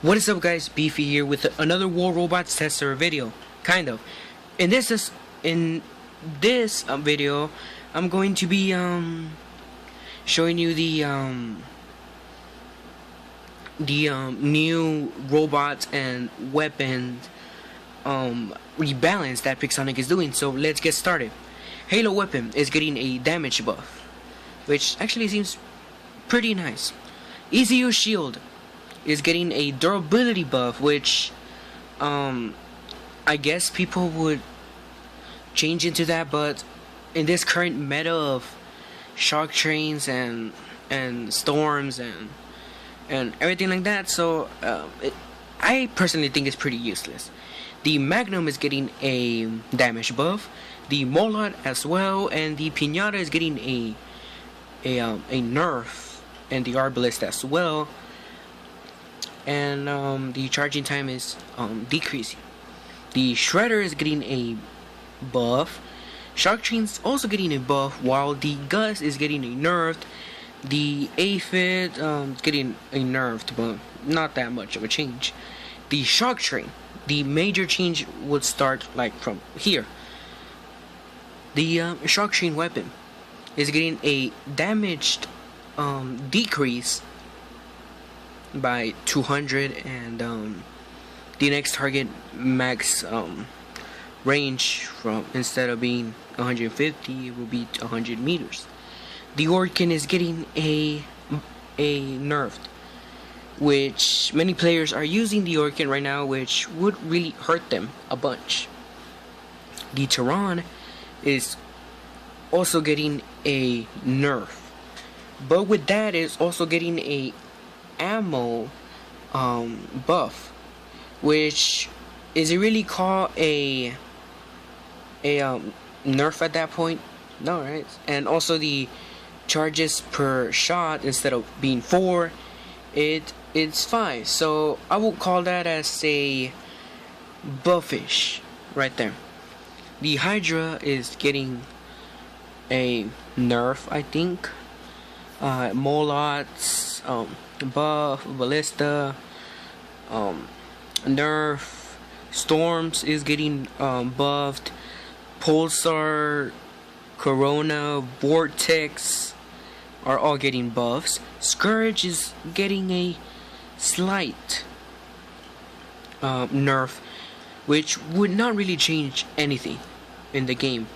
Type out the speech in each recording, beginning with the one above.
What is up, guys? Beefy here with another War Robots tester video. Kind of. In this video, I'm going to be showing you the new robots and weapons rebalance that Pixonic is doing. So let's get started. Halo weapon is getting a damage buff, which actually seems pretty nice. Easy use shield is getting a durability buff, which I guess people would change into that, but in this current meta of Shocktrains and storms and everything like that, so I personally think it's pretty useless. The Magnum is getting a damage buff, the Molot as well, and the Pinata is getting a nerf, and the Arbalist as well. And the charging time is decreasing. The Shredder is getting a buff. Shocktrain's also getting a buff, while the Gus is getting a nerfed. The Aphid is getting a nerfed, but not that much of a change. The Shocktrain, the major change would start like from here. The Shocktrain weapon is getting a damaged decrease by 200, and the next target max range, from instead of being 150, it will be 100 meters. The Orkin is getting a nerfed, which many players are using the Orkin right now, which would really hurt them a bunch. The Tehran is also getting a nerf, but with that is also getting a ammo buff, which is it really called a nerf at that point? No, right? And also the charges per shot, instead of being 4, it's 5. So I would call that as a buffish right there. The Hydra is getting a nerf, I think. Molots, buff, Ballista, nerf. Storms is getting buffed. Pulsar, Corona, Vortex are all getting buffs. Scourge is getting a slight nerf, which would not really change anything in the game.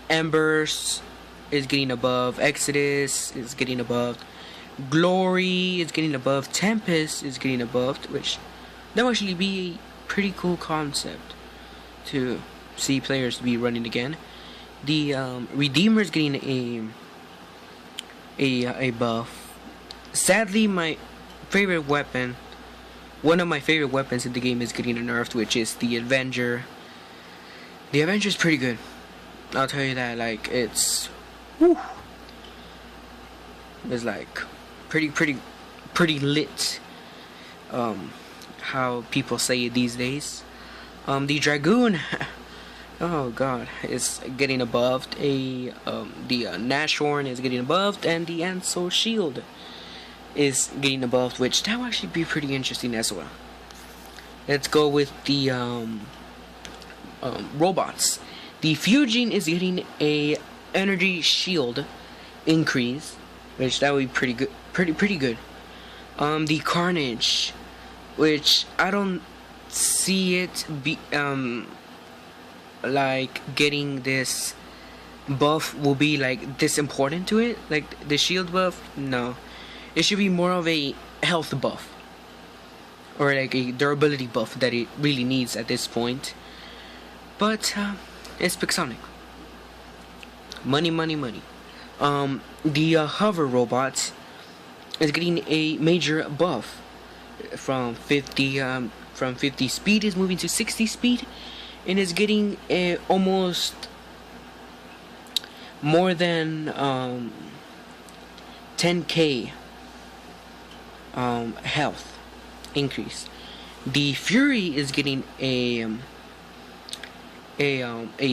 Embers is getting above. Exodus is getting above. Glory is getting above. Tempest is getting above, which that would actually be a pretty cool concept to see players be running again. The Redeemer is getting a buff. Sadly, my favorite weapon, one of my favorite weapons in the game, is getting a nerf, which is the Avenger. The Avenger is pretty good, I'll tell you that. Like, it's like pretty lit, how people say it these days. The Dragoon oh god, is getting above. The Nashorn is getting above, and the Ansel Shield is getting above, which that will actually be pretty interesting as well. Let's go with the robots. The Fugine is getting a energy shield increase, which that would be pretty good, pretty good. The Carnage, which I don't see it be like getting this buff will be like this important to it, like the shield buff. No, it should be more of a health buff, or like a durability buff that it really needs at this point. But it's Pixonic. Money. The hover robots is getting a major buff from 50 speed is moving to 60 speed, and is getting a almost more than 10k health increase. The Fury is getting a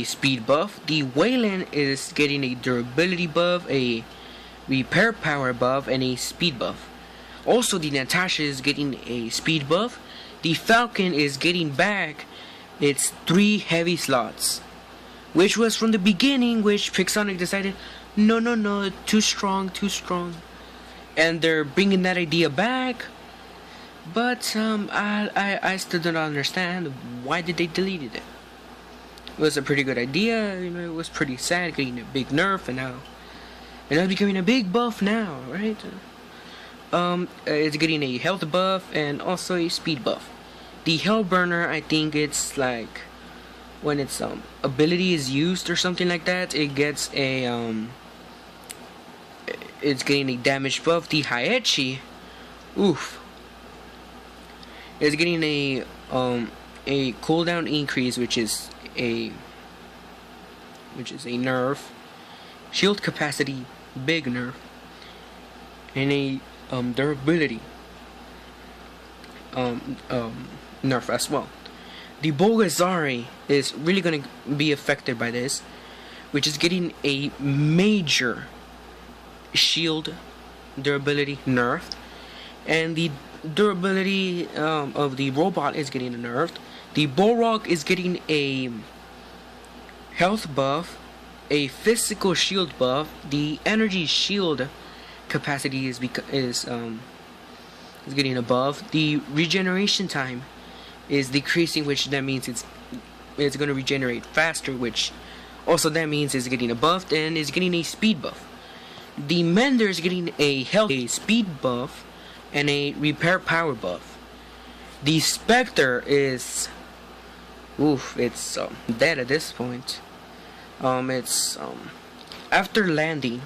speed buff. The Wayland is getting a durability buff, a repair power buff, and a speed buff. Also, the Natasha is getting a speed buff. The Falcon is getting back its 3 heavy slots, which was from the beginning, which Pixonic decided, no, too strong, and they're bringing that idea back. But I still don't understand why did they delete it. It was a pretty good idea, you know. It was pretty sad getting a big nerf, and now it's becoming a big buff now, right? It's getting a health buff and also a speed buff. The Hellburner, I think it's like when its ability is used or something like that, it gets a it's getting a damage buff. The Haechi, oof, is getting a cooldown increase, which is a nerf. Shield capacity, big nerf, and a durability nerf as well. The Bolgazari is really gonna be affected by this, which is getting a major shield durability nerf, and the durability of the robot is getting nerfed. The Bolrock is getting a health buff, a physical shield buff. The energy shield capacity is getting a buff. The regeneration time is decreasing, which that means it's going to regenerate faster, which also that means it's getting a buff, and is getting a speed buff. The Mender is getting a health, a speed buff, and a repair power buff. The Spectre is, oof, it's dead at this point. It's after landing,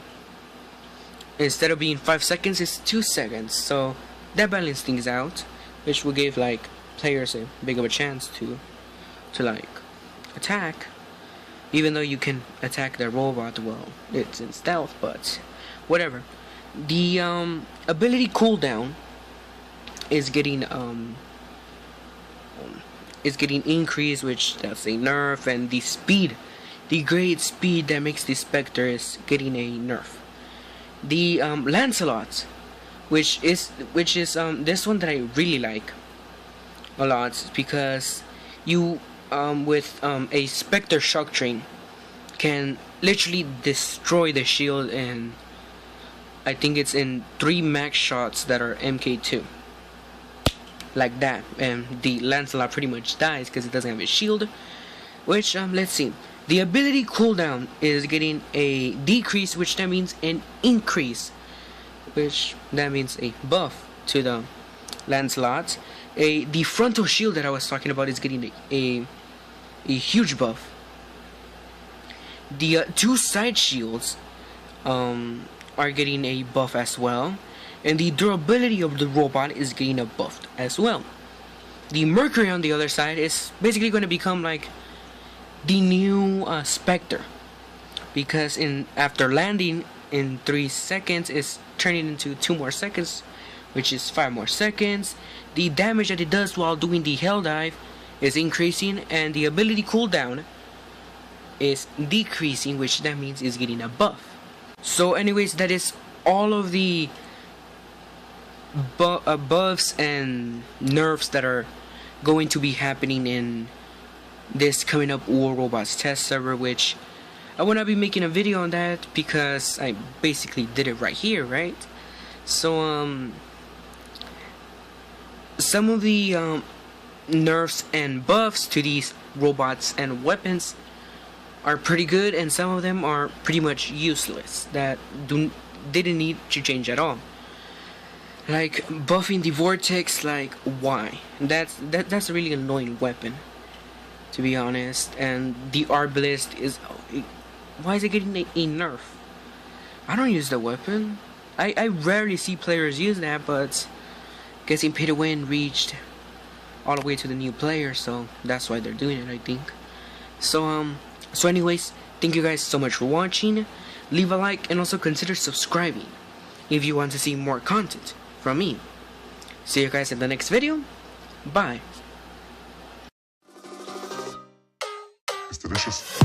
instead of being 5 seconds, it's 2 seconds. So that balance things out, which will give like players a big of a chance to like attack. Even though you can attack the robot, well, it's in stealth, but whatever. The ability cooldown is getting increased, which that's a nerf, and the speed, the great speed that makes the Spectre, is getting a nerf. The Lancelot, which is this one that I really like a lot, because you with a Spectre Shocktrain can literally destroy the shield, and I think it's in 3 max shots that are MK2, like that, and the Lancelot pretty much dies because it doesn't have a shield. Which let's see, the ability cooldown is getting a decrease, which that means an increase, which that means a buff to the Lancelot. The frontal shield that I was talking about is getting a huge buff. The 2 side shields are getting a buff as well, and the durability of the robot is getting a buff as well. The Mercury on the other side is basically going to become like the new Spectre, because after landing in 3 seconds, it's turning into 2 more seconds, which is 5 more seconds. The damage that it does while doing the hell dive is increasing, and the ability cooldown is decreasing, which that means is getting a buff. So anyways, that is all of the buffs and nerfs that are going to be happening in this coming up War Robots test server, which I will not be making a video on that because I basically did it right here, right? So some of the nerfs and buffs to these robots and weapons are pretty good, and some of them are pretty much useless, that didn't need to change at all. Like buffing the Vortex, like why? That's a really annoying weapon, to be honest. And the Arbalist is, why is it getting a nerf? I don't use the weapon. I rarely see players use that, but guessing pay to win reached all the way to the new player, so that's why they're doing it, I think. So anyways, thank you guys so much for watching. Leave a like and also consider subscribing if you want to see more content from me. See you guys in the next video. Bye. It's delicious.